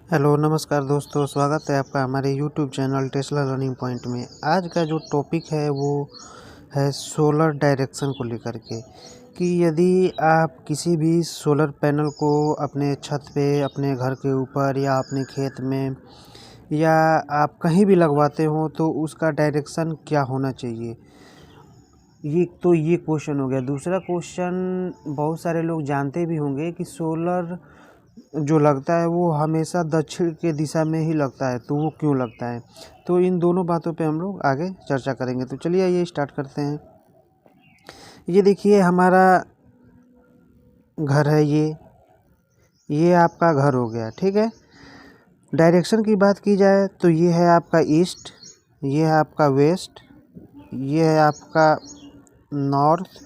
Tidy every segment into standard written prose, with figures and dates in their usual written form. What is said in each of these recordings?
Hello नमस्कार दोस्तों, स्वागत है आपका हमारे YouTube channel Tesla learning point में। आज का जो टॉपिक है वो है सोलर डायरेक्शन को लेकर के कि यदि आप किसी भी सोलर पैनल को अपने छत पे, अपने घर के ऊपर या अपने खेत में या आप कहीं भी लगवाते हो तो उसका डायरेक्शन क्या होना चाहिए। ये क्वेश्चन हो गया। दूसरा क्वेश्चन, बहुत सारे लोग जानते भी होंगे कि सोलर जो लगता है वो हमेशा दक्षिण के दिशा में ही लगता है, तो वो क्यों लगता है। तो इन दोनों बातों पे हम लोग आगे चर्चा करेंगे। तो चलिए आइए स्टार्ट करते हैं। ये देखिए हमारा घर है, ये आपका घर हो गया, ठीक है। डायरेक्शन की बात की जाए तो ये है आपका ईस्ट, ये है आपका वेस्ट, ये है आपका नॉर्थ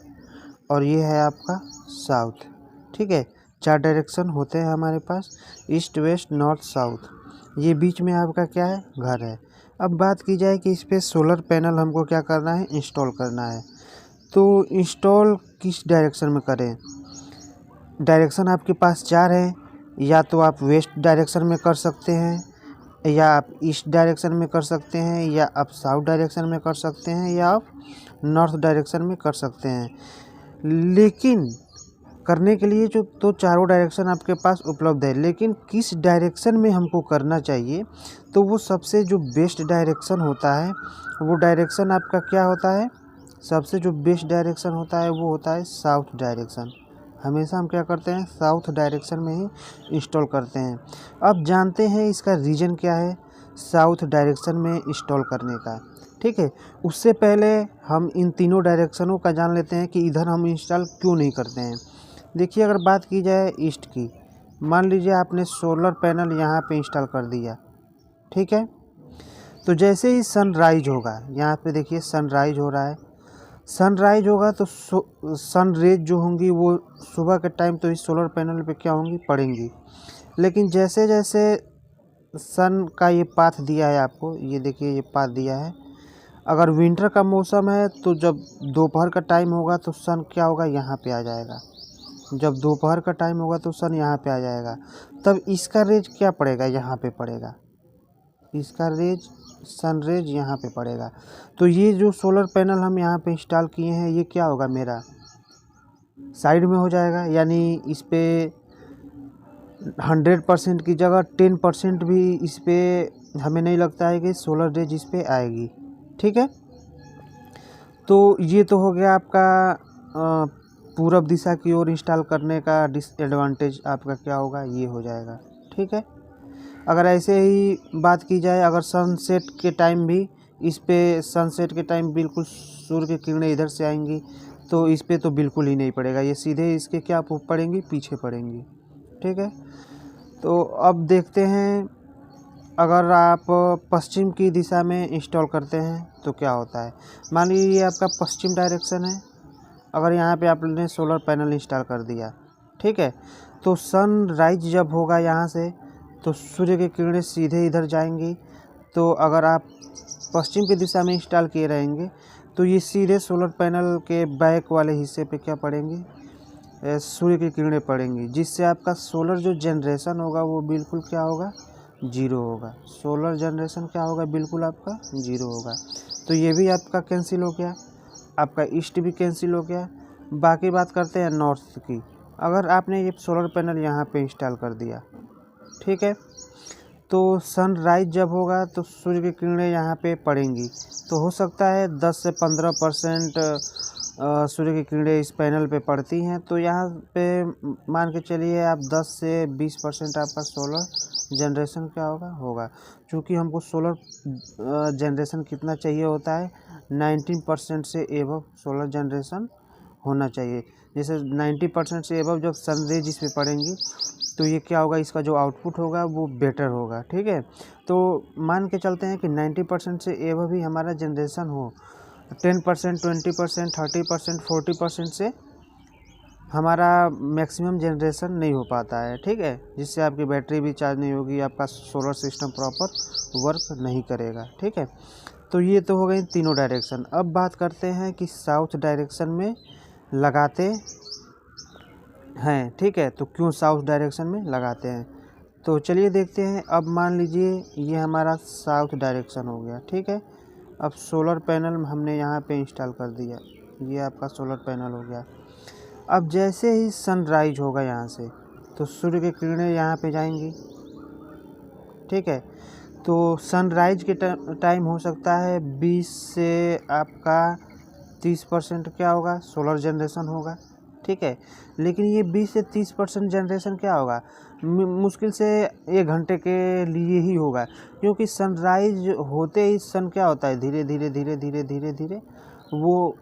और ये है आपका साउथ, ठीक है। 4 डायरेक्शन होते हैं हमारे पास, ईस्ट वेस्ट नॉर्थ साउथ। ये बीच में आपका क्या है, घर है। अब बात की जाए कि इस पे सोलर पैनल हमको क्या करना है, इंस्टॉल करना है। तो इंस्टॉल किस डायरेक्शन में करें। डायरेक्शन आपके पास 4 है। या तो आप वेस्ट डायरेक्शन में कर सकते हैं, या आप ईस्ट डायरेक्शन में कर सकते हैं, या आप साउथ डायरेक्शन में कर सकते हैं, या आप नॉर्थ डायरेक्शन में कर सकते हैं। लेकिन करने के लिए जो तो चारों डायरेक्शन आपके पास उपलब्ध है, लेकिन किस डायरेक्शन में हमको करना चाहिए, तो वो सबसे जो बेस्ट डायरेक्शन होता है वो डायरेक्शन आपका क्या होता है, सबसे जो बेस्ट डायरेक्शन होता है वो होता है साउथ डायरेक्शन। हमेशा हम क्या करते हैं, साउथ डायरेक्शन में ही इंस्टॉल करते हैं। अब जानते हैं इसका रीज़न क्या है साउथ डायरेक्शन में इंस्टॉल करने का, ठीक है। उससे पहले हम इन तीनों डायरेक्शनों का जान लेते हैं कि इधर हम इंस्टॉल क्यों नहीं करते हैं। देखिए, अगर बात की जाए ईस्ट की, मान लीजिए आपने सोलर पैनल यहाँ पे इंस्टॉल कर दिया, ठीक है। तो जैसे ही सनराइज होगा, यहाँ पे देखिए सनराइज हो रहा है, सनराइज होगा तो सन रेज जो होंगी वो सुबह के टाइम तो इस सोलर पैनल पे क्या होंगी, पड़ेंगी। लेकिन जैसे जैसे सन का ये पाथ दिया है आपको, ये देखिए ये पाथ दिया है। अगर विंटर का मौसम है तो जब दोपहर का टाइम होगा तो सन क्या होगा, यहाँ पे आ जाएगा। जब दोपहर का टाइम होगा तो सन यहाँ पे आ जाएगा, तब इसका रेज क्या पड़ेगा, यहाँ पे पड़ेगा। इसका रेज, सन रेज यहाँ पे पड़ेगा। तो ये जो सोलर पैनल हम यहाँ पे इंस्टॉल किए हैं ये क्या होगा, मेरा साइड में हो जाएगा। यानी इस पे 100% की जगह 10% भी इस पे हमें नहीं लगता है कि सोलर रेज इस पे आएगी, ठीक है। तो ये तो हो गया आपका पूरब दिशा की ओर इंस्टॉल करने का डिसएडवांटेज आपका क्या होगा, ये हो जाएगा, ठीक है। अगर ऐसे ही बात की जाए, अगर सनसेट के टाइम भी इस पे, सनसेट के टाइम बिल्कुल सूर्य की किरणें इधर से आएंगी तो इस पे तो बिल्कुल ही नहीं पड़ेगा, ये सीधे इसके क्या पड़ेंगी, पीछे पड़ेंगी, ठीक है। तो अब देखते हैं, अगर आप पश्चिम की दिशा में इंस्टॉल करते हैं तो क्या होता है। मान लीजिए ये आपका पश्चिम डायरेक्शन है। अगर यहाँ पे आपने सोलर पैनल इंस्टॉल कर दिया, ठीक है, तो सनराइज जब होगा यहाँ से तो सूर्य की किरणें सीधे इधर जाएंगी। तो अगर आप पश्चिम की दिशा में इंस्टॉल किए रहेंगे तो ये सीधे सोलर पैनल के बैक वाले हिस्से पे क्या पड़ेंगी, सूर्य की किरणें पड़ेंगी, जिससे आपका सोलर जो जनरेशन होगा वो बिल्कुल क्या होगा, जीरो होगा। सोलर जनरेशन क्या होगा, बिल्कुल आपका जीरो होगा। तो ये भी आपका कैंसिल हो गया, आपका ईस्ट भी कैंसिल हो गया। बाकी बात करते हैं नॉर्थ की। अगर आपने ये सोलर पैनल यहाँ पे इंस्टॉल कर दिया, ठीक है, तो सनराइज जब होगा तो सूर्य की किरणें यहाँ पे पड़ेंगी। तो हो सकता है 10 से 15% सूर्य की किरणें इस पैनल पे पड़ती हैं। तो यहाँ पे मान के चलिए आप 10 से 20% आपका सोलर जनरेशन क्या होगा। क्योंकि हमको सोलर जनरेशन कितना चाहिए होता है, 19% से एबव सोलर जनरेशन होना चाहिए। जैसे 90% से एबव जब सन रेज इस पे पड़ेंगी तो ये क्या होगा, इसका जो आउटपुट होगा वो बेटर होगा, ठीक है। तो मान के चलते हैं कि 90% से एबव भी हमारा जनरेशन हो। 10%, 20%, 30%, 40% से हमारा मैक्सिमम जनरेशन नहीं हो पाता है, ठीक है। जिससे आपकी बैटरी भी चार्ज नहीं होगी, आपका सोलर सिस्टम प्रॉपर वर्क नहीं करेगा, ठीक है। तो ये तो हो गई तीनों डायरेक्शन। अब बात करते हैं कि साउथ डायरेक्शन में लगाते हैं, ठीक है। तो क्यों साउथ डायरेक्शन में लगाते हैं, तो चलिए देखते हैं। अब मान लीजिए ये हमारा साउथ डायरेक्शन हो गया, ठीक है। अब सोलर पैनल हमने यहाँ पे इंस्टॉल कर दिया, ये आपका सोलर पैनल हो गया। अब जैसे ही सनराइज होगा यहाँ से, तो सूर्य की किरणें यहाँ पे जाएंगी, ठीक है। तो सनराइज के टाइम हो सकता है 20 से आपका 30% क्या होगा, सोलर जनरेशन होगा, ठीक है। लेकिन ये 20 से 30% जनरेशन क्या होगा, मुश्किल से 1 घंटे के लिए ही होगा, क्योंकि सनराइज होते ही सन क्या होता है, धीरे धीरे धीरे धीरे धीरे धीरे वो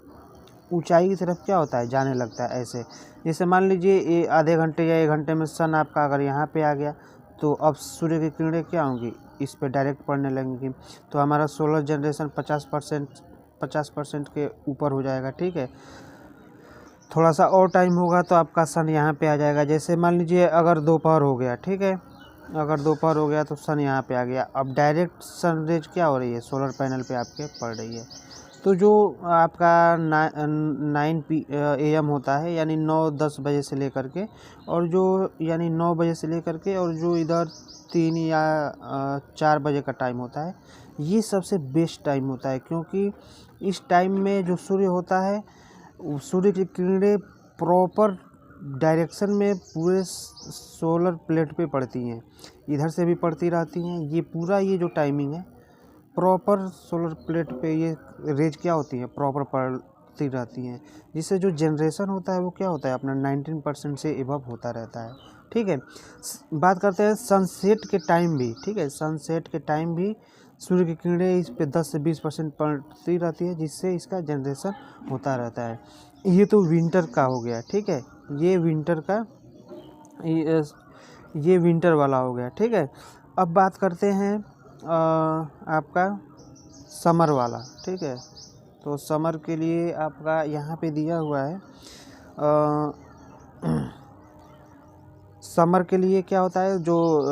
ऊंचाई की तरफ क्या होता है, जाने लगता है। ऐसे जैसे मान लीजिए ये आधे घंटे या 1 घंटे में सन आपका अगर यहाँ पे आ गया, तो अब सूर्य की किरणें क्या होंगी, इस पे डायरेक्ट पड़ने लगेंगी। तो हमारा सोलर जनरेशन 50% के ऊपर हो जाएगा, ठीक है। थोड़ा सा और टाइम होगा तो आपका सन यहाँ पे आ जाएगा। जैसे मान लीजिए अगर दोपहर हो गया, ठीक है, अगर दोपहर हो गया तो सन यहाँ पे आ गया। अब डायरेक्ट सन रेज क्या हो रही है, सोलर पैनल पे आपके पड़ रही है। तो जो आपका 9 AM होता है, यानी 9-10 बजे से लेकर के, और जो यानी 9 बजे से लेकर के, और जो इधर 3 या 4 बजे का टाइम होता है, ये सबसे बेस्ट टाइम होता है। क्योंकि इस टाइम में जो सूर्य होता है, सूर्य की किरणें प्रॉपर डायरेक्शन में पूरे सोलर प्लेट पे पड़ती हैं, इधर से भी पड़ती रहती हैं। ये पूरा ये जो टाइमिंग है, प्रॉपर सोलर प्लेट पे ये रेज क्या होती है, प्रॉपर पड़ती रहती हैं, जिससे जो जनरेशन होता है वो क्या होता है, अपना 19% से एबव होता रहता है, ठीक है। बात करते हैं सनसेट के टाइम भी, ठीक है। सनसेट के टाइम भी सूर्य की किरणें इस पे 10 से 20% पड़ती रहती है, जिससे इसका जनरेशन होता रहता है। ये तो विंटर का हो गया, ठीक है। ये विंटर का, ये विंटर वाला हो गया, ठीक है। अब बात करते हैं आपका समर वाला, ठीक है। तो समर के लिए आपका यहाँ पे दिया हुआ है, समर के लिए क्या होता है, जो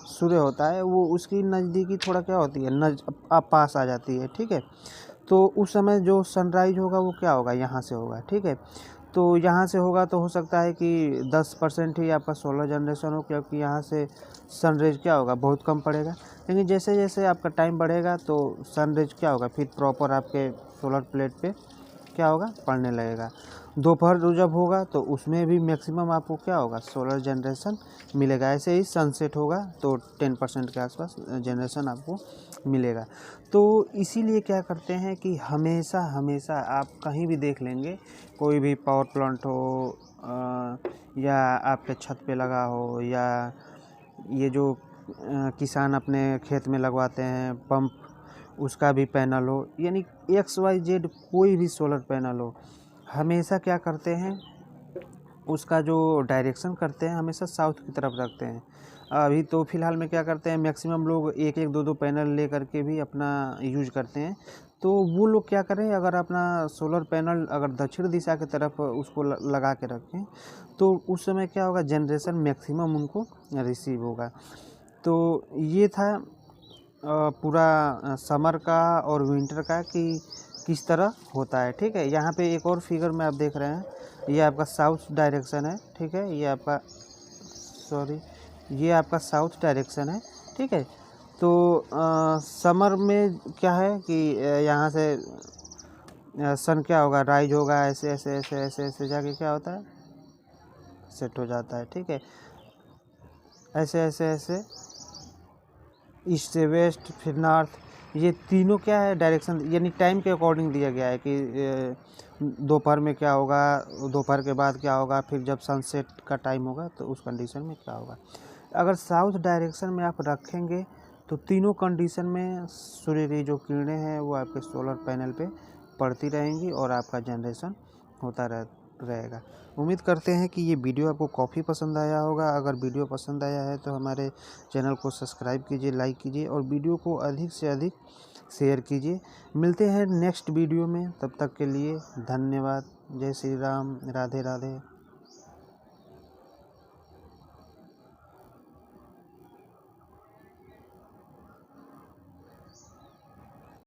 सूर्य होता है वो उसकी नज़दीकी थोड़ा क्या होती है, पास आ जाती है, ठीक है। तो उस समय जो सनराइज होगा वो क्या होगा, यहाँ से होगा, ठीक है। तो यहाँ से होगा तो हो सकता है कि 10% ही आपका सोलर जनरेशन हो, क्योंकि यहाँ से सनरेज क्या होगा, बहुत कम पड़ेगा। लेकिन जैसे जैसे आपका टाइम बढ़ेगा तो सनरेज क्या होगा, फिर प्रॉपर आपके सोलर प्लेट पे क्या होगा, पड़ने लगेगा। दोपहर जब होगा तो उसमें भी मैक्सिमम आपको क्या होगा, सोलर जनरेशन मिलेगा। ऐसे ही सनसेट होगा तो 10% के आसपास जनरेशन आपको मिलेगा। तो इसीलिए क्या करते हैं कि हमेशा हमेशा आप कहीं भी देख लेंगे, कोई भी पावर प्लांट हो या आपके छत पे लगा हो, या ये जो किसान अपने खेत में लगवाते हैं पंप, उसका भी पैनल हो, यानी XYZ कोई भी सोलर पैनल हो, हमेशा क्या करते हैं, उसका जो डायरेक्शन करते हैं हमेशा साउथ की तरफ रखते हैं। अभी तो फ़िलहाल में क्या करते हैं, मैक्सिमम लोग 1-1, 2-2 पैनल ले करके भी अपना यूज करते हैं। तो वो लोग क्या करें, अगर अपना सोलर पैनल अगर दक्षिण दिशा की तरफ उसको लगा के रखें, तो उस समय क्या होगा, जनरेशन मैक्सिमम उनको रिसीव होगा। तो ये था पूरा समर का और विंटर का कि किस तरह होता है, ठीक है। यहाँ पे एक और फिगर में आप देख रहे हैं, ये आपका साउथ डायरेक्शन है, ठीक है। ये आपका ये आपका साउथ डायरेक्शन है, ठीक है। तो समर में क्या है कि यहाँ से सन क्या होगा, राइज होगा, ऐसे ऐसे ऐसे ऐसे ऐसे जाके क्या होता है, सेट हो जाता है, ठीक है। ऐसे ऐसे ऐसे ईस्ट से वेस्ट, फिर नॉर्थ, ये तीनों क्या है, डायरेक्शन यानी टाइम के अकॉर्डिंग दिया गया है कि दोपहर में क्या होगा, दोपहर के बाद क्या होगा, फिर जब सनसेट का टाइम होगा तो उस कंडीशन में क्या होगा। अगर साउथ डायरेक्शन में आप रखेंगे तो तीनों कंडीशन में सूर्य की जो किरणें हैं वो आपके सोलर पैनल पे पड़ती रहेंगी और आपका जनरेशन होता रहेगा। उम्मीद करते हैं कि ये वीडियो आपको काफ़ी पसंद आया होगा। अगर वीडियो पसंद आया है तो हमारे चैनल को सब्सक्राइब कीजिए, लाइक कीजिए और वीडियो को अधिक से अधिक शेयर कीजिए। मिलते हैं नेक्स्ट वीडियो में, तब तक के लिए धन्यवाद। जय श्री राम, राधे राधे।